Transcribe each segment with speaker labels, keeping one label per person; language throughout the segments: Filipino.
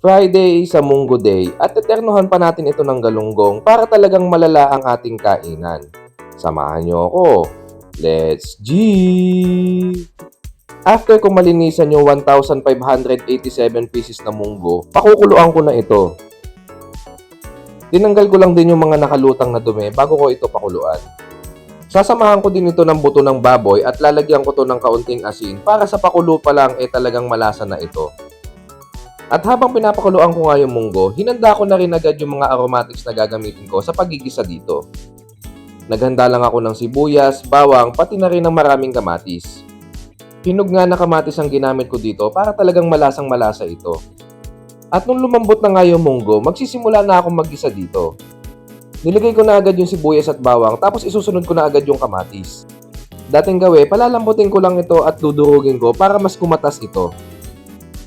Speaker 1: Friday sa Munggo Day at eternuhan pa natin ito ng galunggong para talagang malala ang ating kainan. Samahan niyo ako. Let's G! After kong malinisan yung 1,587 pieces na munggo, pakukuluan ko na ito. Tinanggal ko lang din yung mga nakalutang na dumi bago ko ito pakuluan. Sasamahan ko din ito ng buto ng baboy at lalagyan ko to ng kaunting asin para sa pakulo pa lang talagang malasa na ito. At habang pinapakuluan ko nga yung munggo, hinanda ko na rin agad yung mga aromatics na gagamitin ko sa pagigisa dito. Naghanda lang ako ng sibuyas, bawang, pati na rin ng maraming kamatis. Hinog nga na kamatis ang ginamit ko dito para talagang malasang malasa ito. At nung lumambot na nga yung munggo, magsisimula na akong maggisa dito. Nilagay ko na agad yung sibuyas at bawang tapos isusunod ko na agad yung kamatis. Dating gawi, palalambutin ko lang ito at dudurugin ko para mas kumatas ito.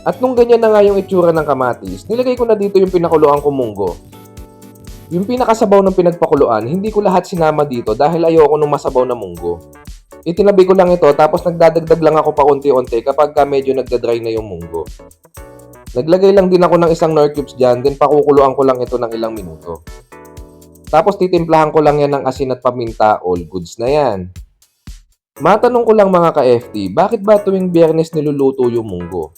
Speaker 1: At nung ganyan na nga yung itsura ng kamatis, nilagay ko na dito yung pinakuluan kong munggo. Yung pinakasabaw ng pinagpakuluan, hindi ko lahat sinama dito dahil ayoko nung masabaw na munggo. Itinabi ko lang ito tapos nagdadagdag lang ako pa unti-unti kapag medyo nagdadry na yung munggo. Naglagay lang din ako ng isang Knorr cubes dyan, then pakukuluan ko lang ito ng ilang minuto. Tapos titimplahan ko lang yan ng asin at paminta, all goods na yan. Matanong ko lang mga ka-FT, bakit ba tuwing Biyernes niluluto yung munggo?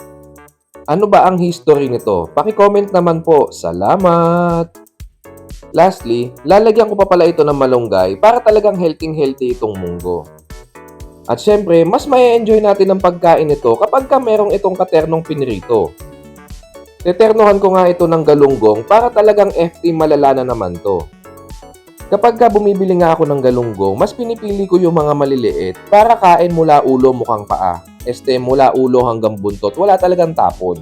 Speaker 1: Ano ba ang history nito? Paki-comment naman po. Salamat! Lastly, lalagyan ko pa pala ito ng malunggay para talagang healthy itong munggo. At syempre, mas ma-enjoy natin ang pagkain nito kapag merong itong katernong pinirito. Teternohan ko nga ito ng galunggong para talagang FT malala na naman to. Kapag bumibili nga ako ng galunggong, mas pinipili ko yung mga maliliit para kain mula ulo mukhang paa. Mula ulo hanggang buntot, wala talagang tapon.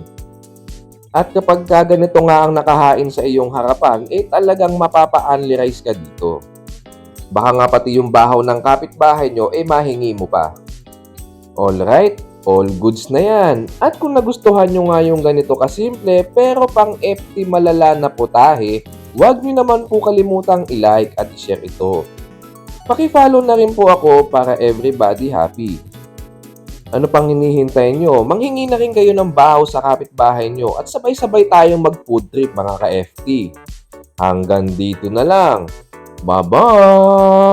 Speaker 1: At kapag ganito nga ang nakahain sa iyong harapan, talagang mapapa-only rice ka dito. Baka nga pati yung bahaw ng kapitbahay nyo, mahingi mo pa. Alright, all goods na yan. At kung nagustuhan nyo nga yung ganito kasimple pero pang FT malala na putahe, huwag nyo naman po kalimutang i-like at i-share ito. Paki-follow na rin po ako para everybody happy. Ano pang hinihintay nyo? Manghingi na rin kayo ng bahaw sa kapitbahay nyo at sabay-sabay tayong mag-food trip mga ka-FT. Hanggang dito na lang. Bye-bye!